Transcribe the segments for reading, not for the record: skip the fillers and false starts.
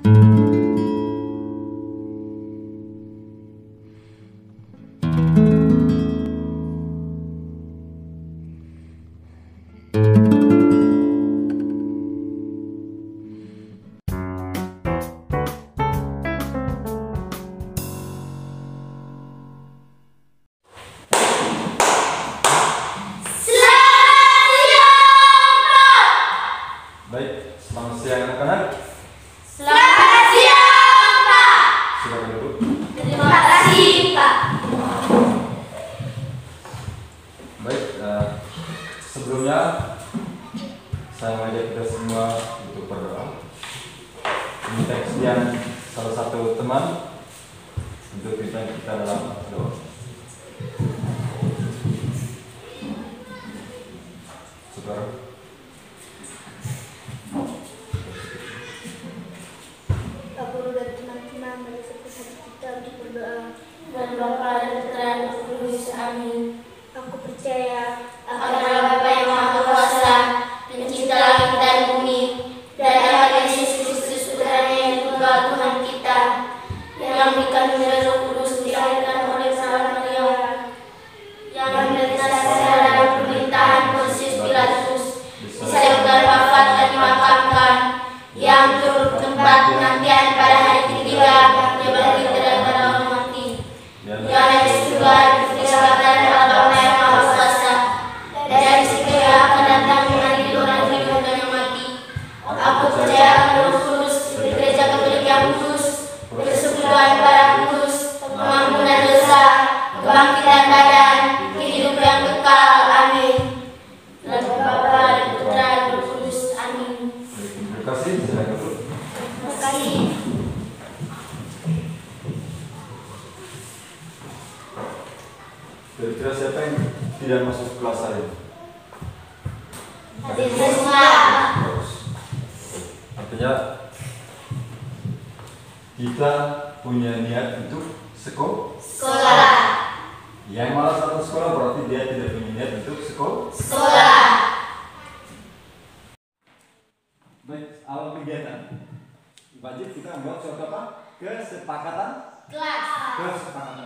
Baik, selamat siang anak-anak. Selamat siang, Pak. Silakan duduk. Terima kasih, Pak. Baik, sebelumnya saya mengajak kita semua untuk berdoa. Ini teks yang salah satu teman untuk kita dalam doa. Saudara. Guru dan teman-teman, mari satu-satu kita untuk berdoa. Dan Bapa dan Putra dan Roh Kudus. Amin. Aku percaya akan Allah Bapa yang Maha Kuasa, pencipta langit dan bumi, dan akan Yesus Kristus Putranya yang tunggal Tuhan kita, yang dikandung dari Roh Kudus, dilahirkan oleh Santa Maria, yang menderita secara dalam pemerintahan Pontius Pilatus, disalibkan, wafat dan dimakamkan, yang turut tempat penantian pada hari ketiga, dia bangkit dari antara orang mati, yang naik ke surga di sebelah Allah Bapa yang Maha Kuasa, dari situ akan datang mengadili orang hidup dan yang mati. Aku percaya akan Roh Kudus, gereja Katolik yang kudus, persekutuan para kudus, pengampunan dosa, kebangkitan badan, kehidupan yang kekal. Amin. Dan Bapa dan Putra dan Roh Kudus. Amin. Terima kasih. Silakan duduk. Terima kasih. Kira-kira siapa yang tidak masuk kelas hari ini? Hadir semua. Bagus. Artinya kita punya niat untuk Sekolah. Yang malas datang sekolah berarti dia tidak punya niat untuk Sekolah. Baik, awal kegiatan wajib kita ambil suatu apa? Kesepakatan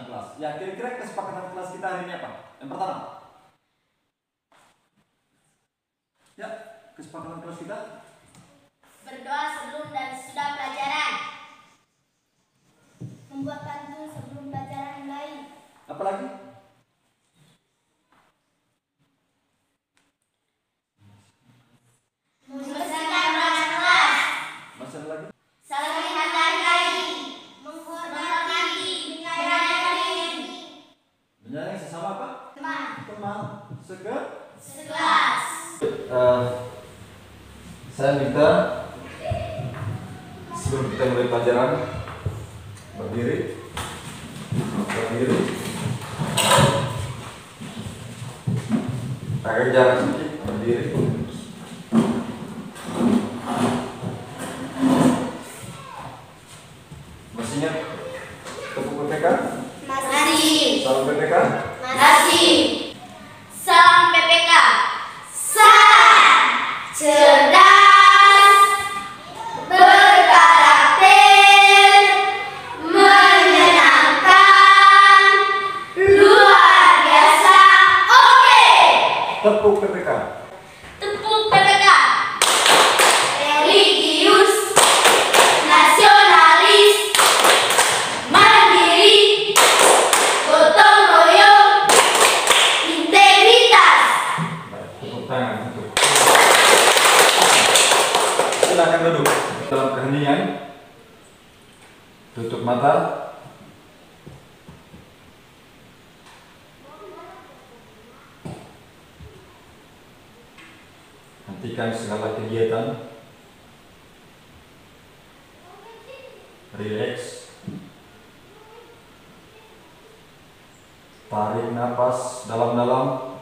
kelas. Ya, kira-kira kesepakatan kelas kita hari ini apa? Yang pertama. Ya, kesepakatan kelas kita Berdoa sebelum dan sesudah pelajaran. membuat pantun sebelum pelajaran mulai. apa lagi? Membersihkan ruangan kelas. Masih ada lagi? Saling menghargai. Menghormati. Menyayangi. Menyayangi sesama apa? Teman. Sekelas. Saya minta sebelum kita mulai pelajaran berdiri. Pakai jarak sedikit, berdiri. Masih ingat tepuk PPK? Masih. Salam PPK? Masih. Salam PPK. Salam cerdas, berkarakter, menyenangkan, luar biasa. Oke. Tepuk PPK. Tepuk PPK. Religius, nasionalis, mandiri, gotong royong, integritas. Baik, tepuk tangan untuk. Silakan duduk dalam keheningan. Tutup mata. Hentikan segala kegiatan. Relax. Tarik napas dalam-dalam.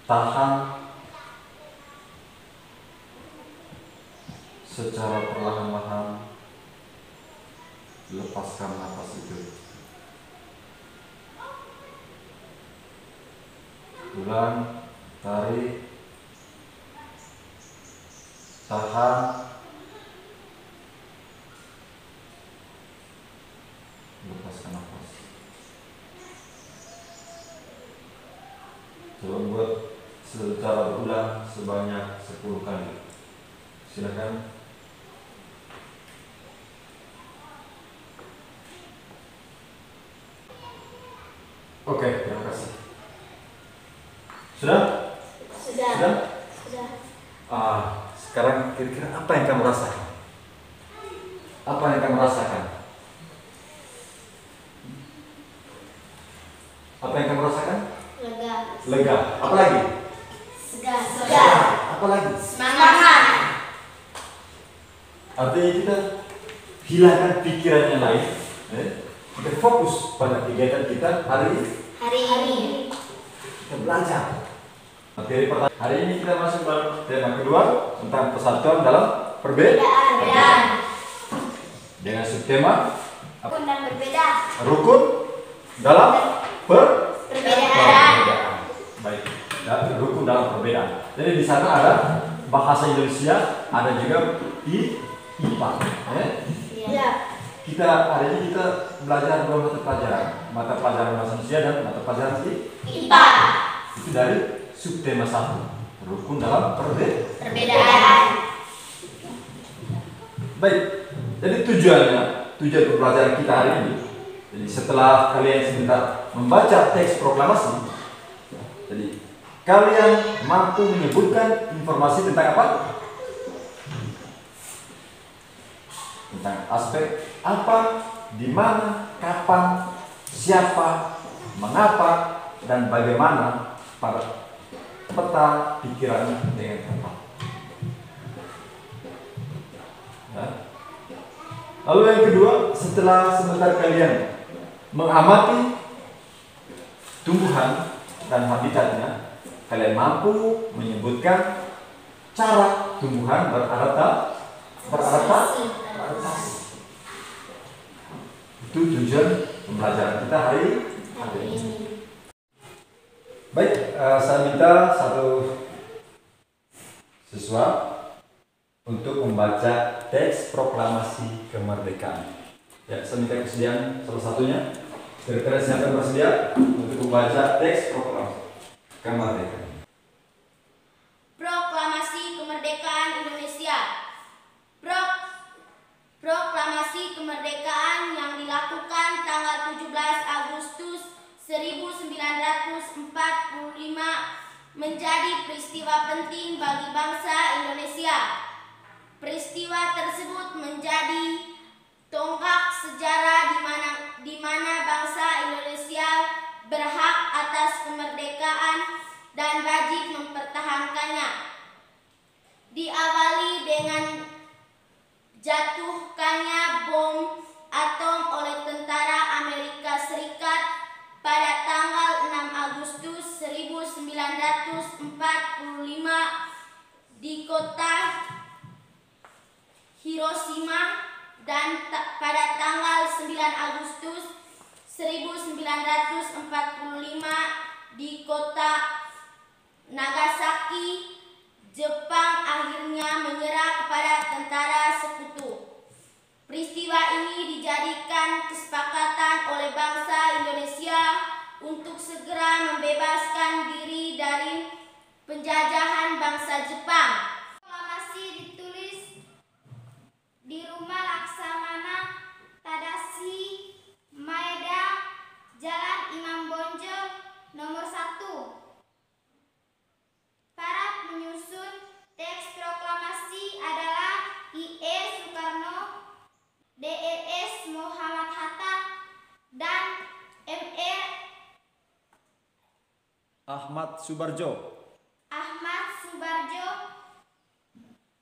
Tahan. Secara perlahan-lahan lepaskan napas itu. Ulang, tarik, tahan, lepaskan nafas. Coba buat secara berulang sebanyak 10 kali. Silakan. Oke, terima kasih. Sudah? Sudah? Sekarang kira-kira apa yang kamu rasakan? Apa yang kamu rasakan? Apa yang kamu rasakan? Lega. Lega. Apa lagi? Segar. Apa lagi? Semangat. Artinya kita hilangkan pikiran yang lain. Kita fokus pada kegiatan kita hari ini. Kita belajar. Materi pertama. Hari ini kita masuk dalam tema kedua tentang persatuan dalam perbedaan. Dengan subtema Rukun dan berbeda. rukun dalam Perbedaan. Baik. Dan rukun dalam perbedaan. Jadi di sana ada bahasa Indonesia, ada juga IPA. Ya. Kita hari ini kita belajar dua mata pelajaran bahasa Indonesia dan mata pelajaran IPA. itu dari subtema 1, rukun dalam Perbedaan. Baik, jadi tujuan pembelajaran kita hari ini. Jadi setelah kalian sebentar membaca teks proklamasi, jadi kalian mampu menyebutkan informasi tentang apa? Tentang aspek apa, di mana, kapan, siapa, mengapa, dan bagaimana pada peta pikirannya dengan tepat. Ya. Lalu yang kedua, setelah sebentar kalian mengamati tumbuhan dan habitatnya, kalian mampu menyebutkan cara tumbuhan beradaptasi. Itu tujuan pembelajaran kita hari ini. Baik, saya minta satu siswa untuk membaca teks proklamasi kemerdekaan. Ya, saya minta kesediaan salah satunya. Kira-kira siapa yang bersedia untuk membaca teks proklamasi kemerdekaan? Proklamasi Kemerdekaan Indonesia. Proklamasi kemerdekaan yang dilakukan tanggal 17 Agustus 1945 menjadi peristiwa penting bagi bangsa Indonesia. Peristiwa tersebut menjadi tonggak sejarah di mana bangsa Indonesia berhak atas kemerdekaan dan wajib mempertahankannya. Diawali dengan jatuhkannya bom atom oleh tentara Amerika Serikat pada tanggal 6 Agustus 1945 di kota Hiroshima dan pada tanggal 9 Agustus 1945 di kota Nagasaki, Jepang akhirnya menyerah kepada tentara sekutu. Peristiwa ini dijadikan kesepakatan oleh bangsa Indonesia untuk segera membebaskan diri dari penjajahan bangsa Jepang. Proklamasi ditulis di Rumah Laksamana Tadashi Maeda, Jalan Imam Bonjol, nomor 1. Para penyusun teks proklamasi adalah I.E. Soekarno, D.E.S. Muhammad Hatta, dan M.E. Ahmad Subarjo.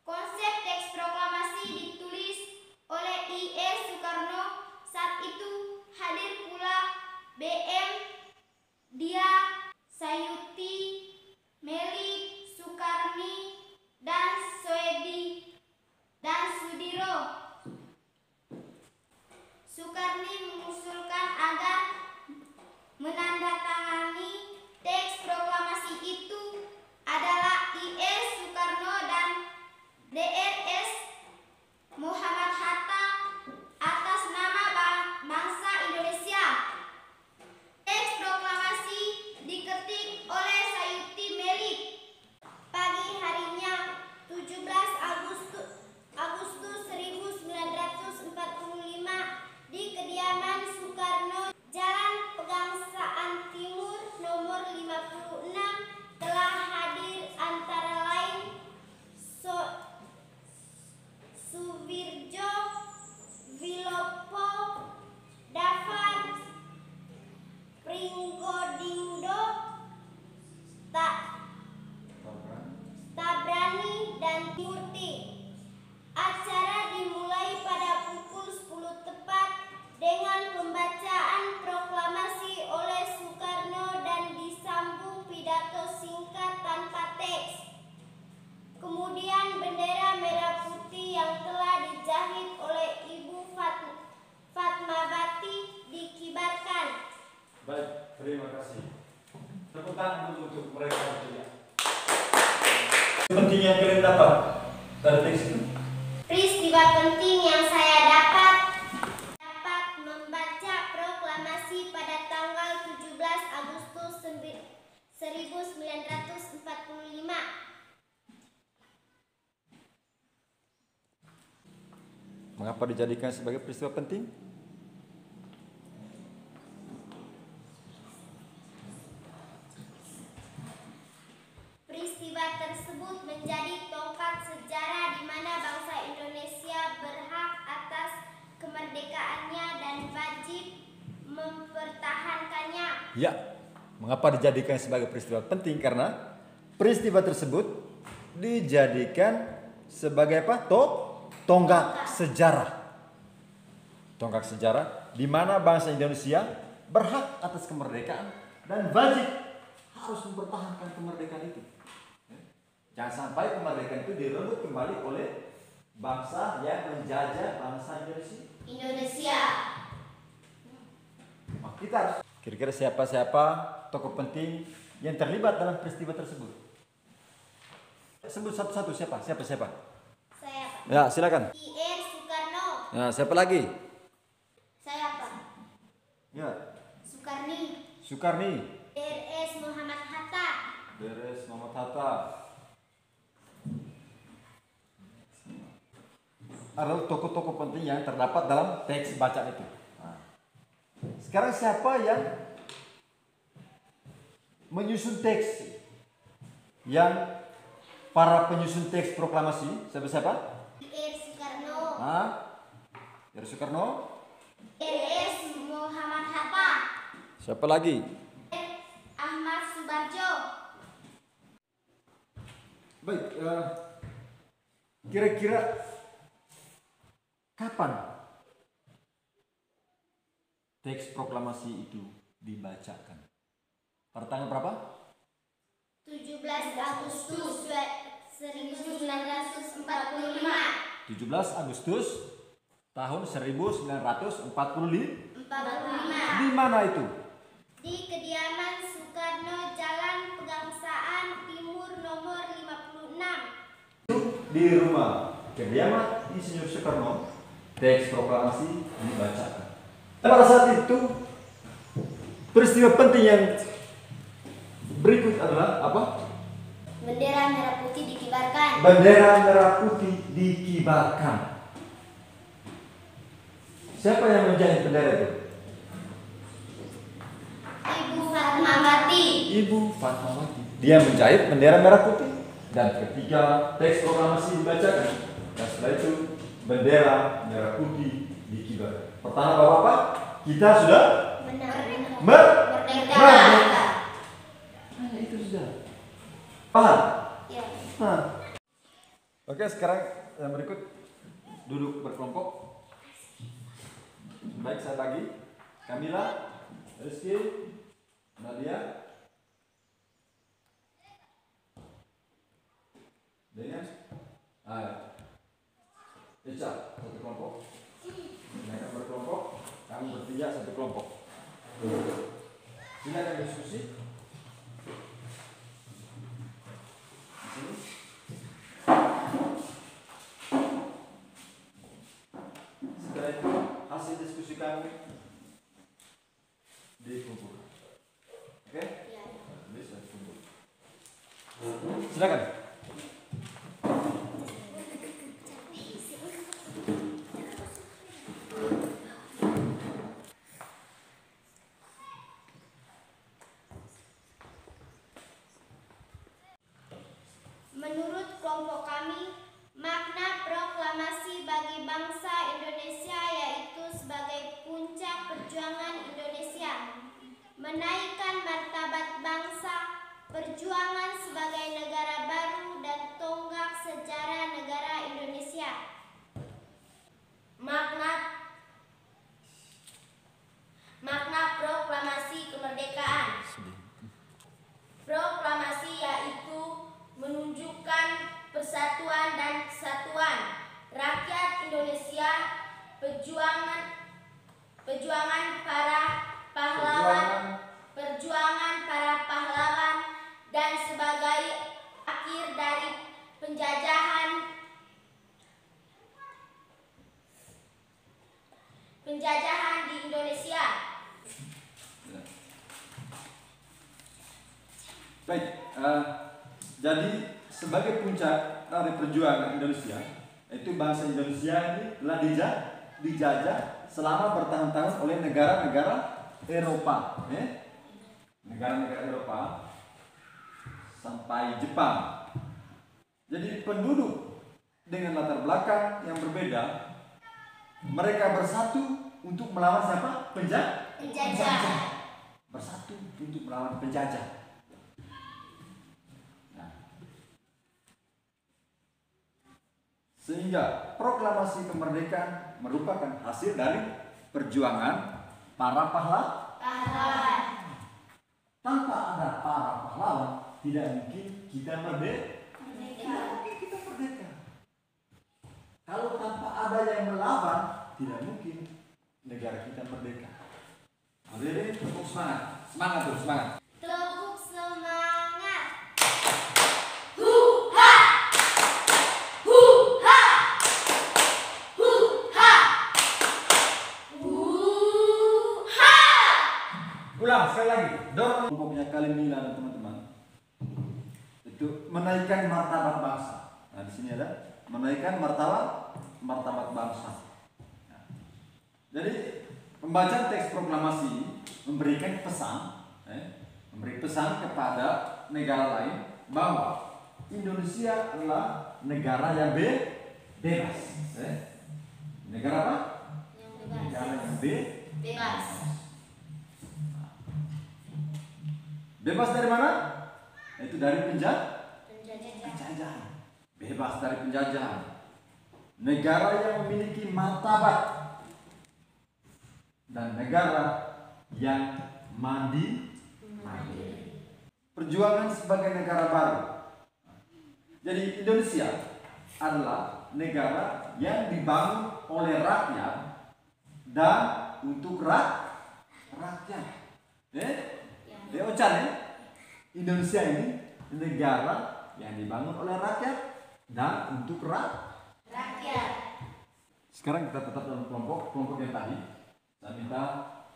Konsep teks proklamasi ditulis oleh I.E. Soekarno. Saat itu hadir pula B.M. Dia, Sayuti, Meli, Sukarni, dan Soedi, dan Sudiro. Sukarni mengusulkan agar menandatangani teks proklamasi itu adalah I.E. Soekarno dan D.E. untuk mereka juga. Penting yang kalian dapat dari teks itu? Peristiwa penting yang saya dapat membaca proklamasi pada tanggal 17 Agustus 1945. Mengapa dijadikan sebagai peristiwa penting? Peristiwa tersebut menjadi tongkat sejarah di mana bangsa Indonesia berhak atas kemerdekaannya dan wajib mempertahankannya. Ya, mengapa dijadikan sebagai peristiwa penting? Karena peristiwa tersebut dijadikan sebagai apa? Tonggak sejarah. Tonggak sejarah di mana bangsa Indonesia berhak atas kemerdekaan dan wajib harus mempertahankan kemerdekaan itu. Jangan sampai kemerdekaan itu direbut kembali oleh bangsa yang menjajah bangsa Indonesia. Kita harus kira-kira siapa tokoh penting yang terlibat dalam peristiwa tersebut. Sebut satu-satu siapa? Saya, Pak. Ya, silakan. I.R. Soekarno. Ya, siapa lagi? Saya, Pak. Ya. Soekarni. R.S. Muhammad Hatta. R.S. Muhammad Hatta. Adalah tokoh-tokoh penting yang terdapat dalam teks bacaan itu. Nah. Sekarang siapa yang menyusun teks? Yang para penyusun teks proklamasi siapa? I.R. Soekarno. R. Soekarno. R.S. Muhammad Hatta. Siapa lagi? Ahmad Subarjo. Baik, kira-kira kapan teks proklamasi itu dibacakan? Pada tanggal berapa? 17 Agustus 1945. 17 Agustus tahun 1945. 45. Di mana itu? Di kediaman Soekarno, Jalan Pegangsaan Timur nomor 56. Di rumah kediaman Insinyur Soekarno, teks proklamasi dibacakan. Pada saat itu peristiwa penting yang berikut adalah apa? Bendera merah putih dikibarkan. Bendera merah putih dikibarkan. Siapa yang menjahit bendera itu? Ibu Fatmawati. Ibu Fatmawati. Dia menjahit bendera merah putih. Dan ketika teks proklamasi dibacakan, dan setelah itu bendera merah putih dikibarkan. Pertama Bapak, kita sudah Merdeka. Hanya itu sudah. Paham? Ya. Oke, sekarang yang berikut duduk berkelompok. Baik, saya bagi Kamila, Rizky, Nadia, dengan Ica, satu kelompok. Mereka berkelompok, kamu bertiga satu kelompok. Silakan diskusi. Di sini. Setelah itu hasil diskusi kami dikumpulkan. Oke? Ya. Bisa dikumpul. Silakan. Menurut kelompok kami, makna proklamasi bagi bangsa Indonesia yaitu sebagai puncak perjuangan Indonesia, menaikkan martabat bangsa, perjuangan sebagai negara baru dan tonggak sejarah negara Indonesia. Makna proklamasi kemerdekaan. Proklamasi yaitu menunjukkan persatuan dan kesatuan rakyat Indonesia, perjuangan para pahlawan penjajahan di Indonesia. Baik, jadi sebagai puncak dari perjuangan Indonesia, itu bangsa Indonesia ini telah dijajah selama bertahun-tahun oleh negara-negara Eropa, negara-negara Eropa sampai Jepang. Jadi penduduk dengan latar belakang yang berbeda, mereka bersatu untuk melawan siapa? Penjajah. Bersatu untuk melawan penjajah. Sehingga proklamasi kemerdekaan merupakan hasil dari perjuangan para pahlawan. Tanpa ada para pahlawan, tidak mungkin kita merdeka. Kalau tanpa ada yang melawan, tidak mungkin negara kita merdeka. Jadi tepuk semangat, semangat. Tepuk semangat. Ulang sekali lagi. Dorong kelompoknya Kalimila dan teman-teman. Itu menaikkan martabat bangsa. Nah, di sini ada menaikkan martabat bangsa. Nah, jadi pembacaan teks proklamasi memberikan memberi pesan kepada negara lain bahwa Indonesia adalah negara yang bebas. Negara apa? Negara yang Bebas. Bebas dari mana? Itu dari penjajahan. Bebas dari penjajahan. Negara yang memiliki martabat dan negara yang mandiri. Perjuangan sebagai negara baru. Jadi Indonesia adalah negara yang dibangun oleh rakyat dan untuk rakyat. Dia ucapkan Indonesia ini negara yang dibangun oleh rakyat dan untuk rakyat. Sekarang kita tetap dalam kelompok yang tadi. Saya minta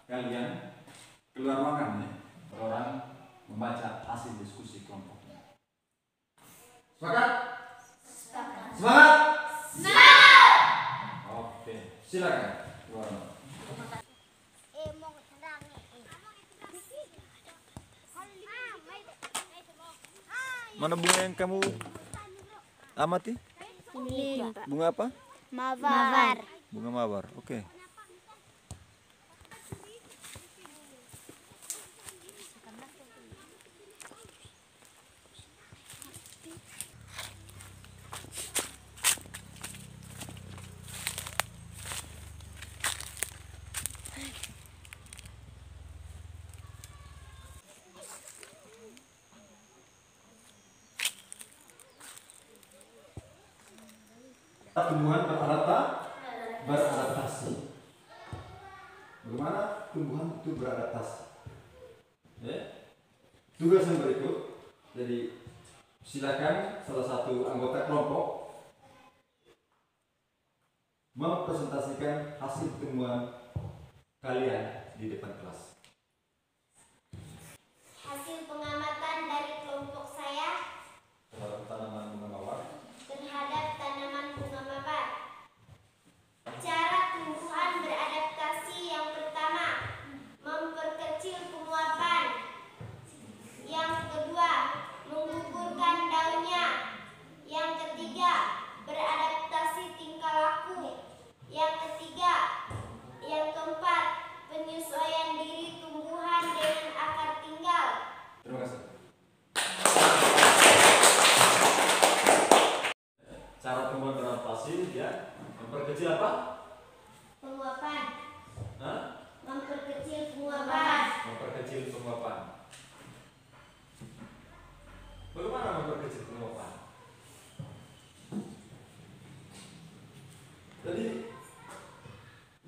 kalian keluar ruangan orang membaca hasil diskusi kelompoknya. Sepakat? Semangat? Oke, silakan keluar. Mana bunga yang kamu amati? Ini, Pak. Bunga apa? Mawar. Bunga mawar. Oke. Tumbuhan beradaptasi. Bagaimana tumbuhan itu beradaptasi? Tugas yang berikut. Jadi silakan salah satu anggota kelompok mempresentasikan hasil temuan kalian di depan kelas. Hasil pengamatan dari kelompok saya Terhadap tanaman bunga mawar. Cara tumbuhan beradaptasi yang pertama, memperkecil penguapan. Yang kedua, menggugurkan daunnya. Yang ketiga, beradaptasi tingkah laku. Yang ketiga, yang keempat, penyesuaian diri tumbuhan dengan akar tinggal. Terima kasih. Cara tumbuhan beradaptasi ya memperkecil apa? Penguapan. Memperkecil penguapan. Bagaimana memperkecil penguapan? Jadi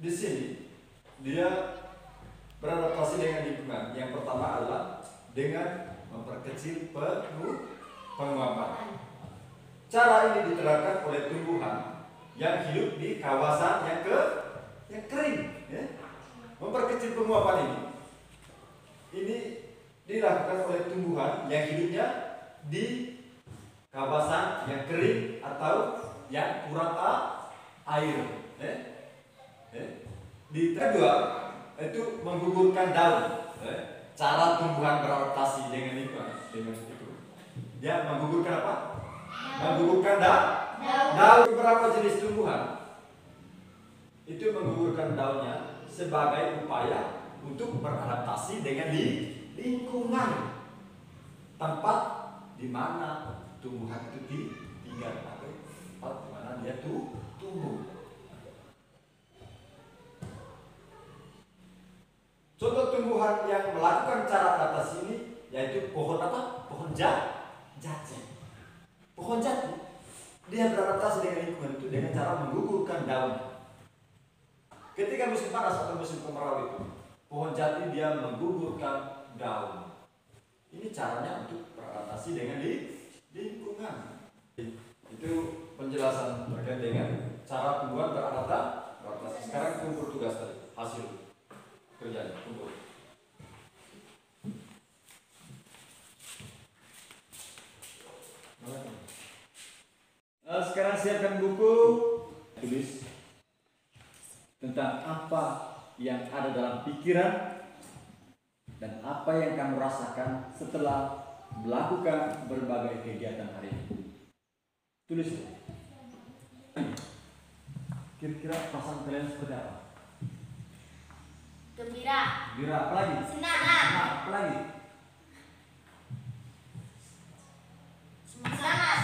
di sini dia beradaptasi dengan lingkungan. Yang pertama adalah dengan memperkecil penguapan. Cara ini diterapkan oleh tumbuhan yang hidup di kawasan yang kering, ya. Memperkecil penguapan ini dilakukan oleh tumbuhan yang hidupnya di kawasan yang kering atau yang kurang air. Di kedua itu menggugurkan daun. Cara tumbuhan beradaptasi dengan lingkungan dengan itu. Dia menggugurkan apa? Menggugurkan daun. Beberapa jenis tumbuhan itu menggugurkan daunnya sebagai upaya untuk beradaptasi dengan lingkungan tempat di mana tumbuhan itu tinggal atau tempat di mana dia tumbuh. Contoh tumbuhan yang melakukan cara adaptasi ini yaitu pohon apa? Pohon jati. Pohon jati dia beradaptasi dengan lingkungan itu dengan cara menggugurkan daun. Ketika musim panas atau musim kemarau itu, pohon jati dia menggugurkan daun. Ini caranya untuk beradaptasi dengan lingkungan. Itu penjelasan terkait dengan cara tumbuhan beradaptasi. Sekarang kumpul tugas tadi, hasil kerjanya kumpul. Sekarang siapkan buku, tulis tentang apa yang ada dalam pikiran dan apa yang kamu rasakan setelah melakukan berbagai kegiatan hari ini. Tulis. Kira-kira perasaan kalian seperti apa? Gembira. Gembira, apa lagi? Senang. Apa lagi? Semangat.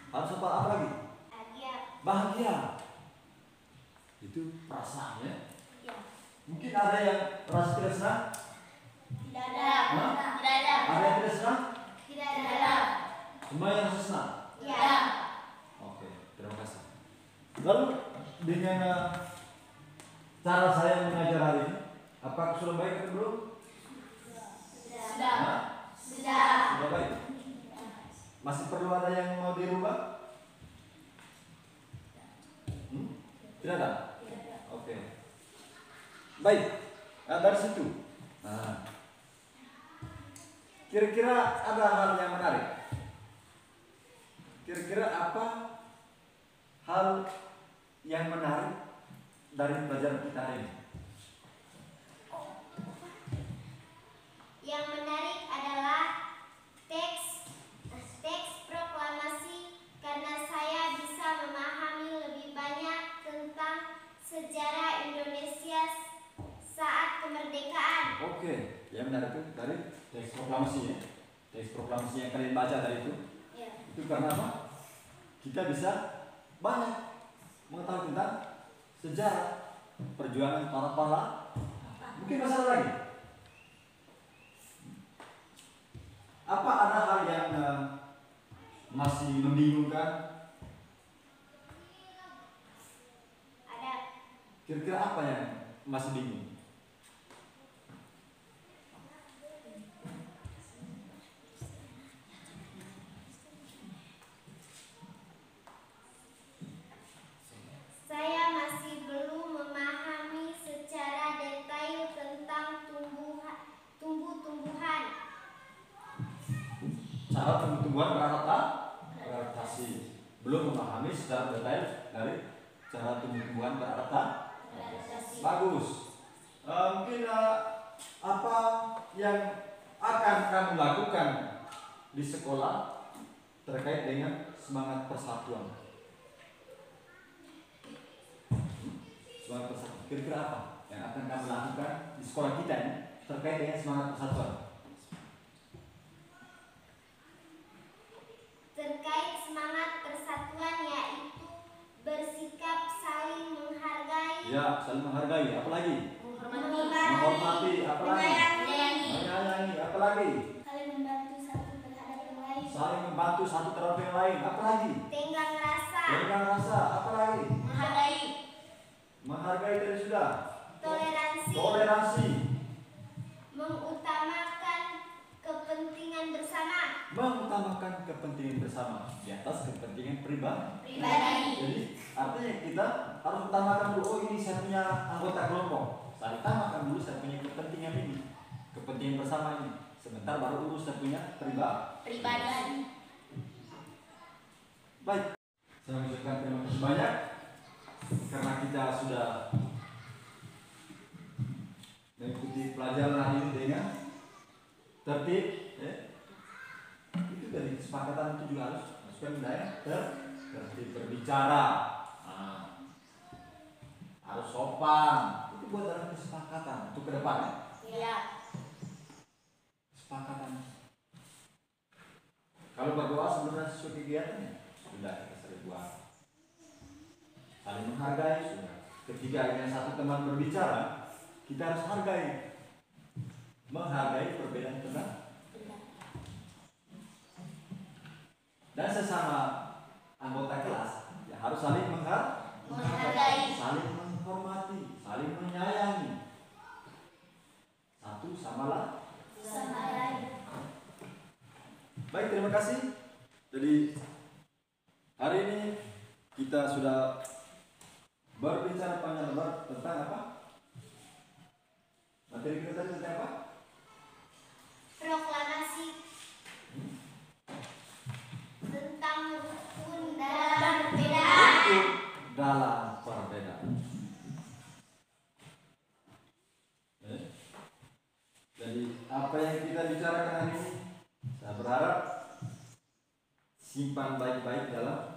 Harus apa lagi? Bahagia. Itu perasaannya. Ya. Mungkin ada yang merasa tidak senang? Tidak ada. Hah? Tidak ada. Ada yang tidak senang? Tidak ada. Semua yang rasa senang? Ya. Oke, terima kasih. Lalu dengan cara saya mengajar hari ini, apakah sudah baik atau belum? Sudah. Hah? Sudah baik. Masih perlu ada yang mau dirubah? Tidak ada? Oke. Baik. Nah, dari situ. Kira-kira ada hal yang menarik. Kira-kira apa hal yang menarik dari pelajaran kita hari ini? Yang menarik adalah teks proklamasi karena saya bisa memahami lebih banyak tentang sejarah Indonesia saat kemerdekaan. Oke, yang menarik itu dari teks proklamasi ya. Teks proklamasi yang kalian baca tadi itu. Ya. Itu karena apa? Kita bisa banyak mengetahui tentang sejarah perjuangan para pahlawan. Mungkin masalah lagi. Apa ada hal yang masih membingungkan? Ada. Kira-kira apa yang masih bingung? Saya masih belum memahami secara detail tentang tumbuh-tumbuhan. Cara tumbuh-tumbuhan beradaptasi. Belum memahami secara detail dari cara tumbuh-tumbuhan beradaptasi. Bagus. Mungkin apa yang akan kamu lakukan di sekolah terkait dengan semangat persatuan? Semangat persatuan. Kira-kira apa yang akan kamu lakukan di sekolah kita ini terkait dengan semangat persatuan? Terkait semangat persatuan yaitu bersikap saling menghargai. Ya, saling menghargai. Apa lagi? Menghormati. Apa lagi? Menyayangi. Apa lagi? Saling membantu satu terhadap yang lain. Saling membantu satu terhadap yang lain. Apa lagi? Tenggang rasa. Tenggang rasa. Apa lagi? Menghargai. Menghargai tadi sudah. Toleransi. Mengutamakan kepentingan bersama. utamakan kepentingan bersama di atas kepentingan pribadi. Pribadi. Jadi artinya kita harus utamakan dulu, oh ini saya punya anggota kelompok, saya utamakan dulu saya punya kepentingan ini, kepentingan bersama ini. Sebentar baru urus saya punya Pribadi. Baik, saya mengucapkan terima kasih banyak karena kita sudah mengikuti pelajaran hari ini dengan tertib. Itu dari kesepakatan itu juga harus masukkan budaya tertib berbicara, harus sopan. Itu buat dalam kesepakatan untuk kedepannya. Iya. Kesepakatan. Kalau berdoa sebelum sesuatu kegiatannya sudah kita sering buat. Saling menghargai sudah. Ketika yang satu teman berbicara, kita harus hargai, menghargai perbedaan pendapat. Dan sesama anggota kelas ya harus saling Menghargai. saling menghormati, saling menyayangi satu sama lain. Baik, terima kasih. Jadi hari ini kita sudah berbicara panjang lebar tentang apa? Materi kita tadi tentang apa? Proklamasi tentang rukun dalam perbedaan. Rukun dalam perbedaan. Jadi apa yang kita bicarakan hari ini, saya berharap simpan baik-baik dalam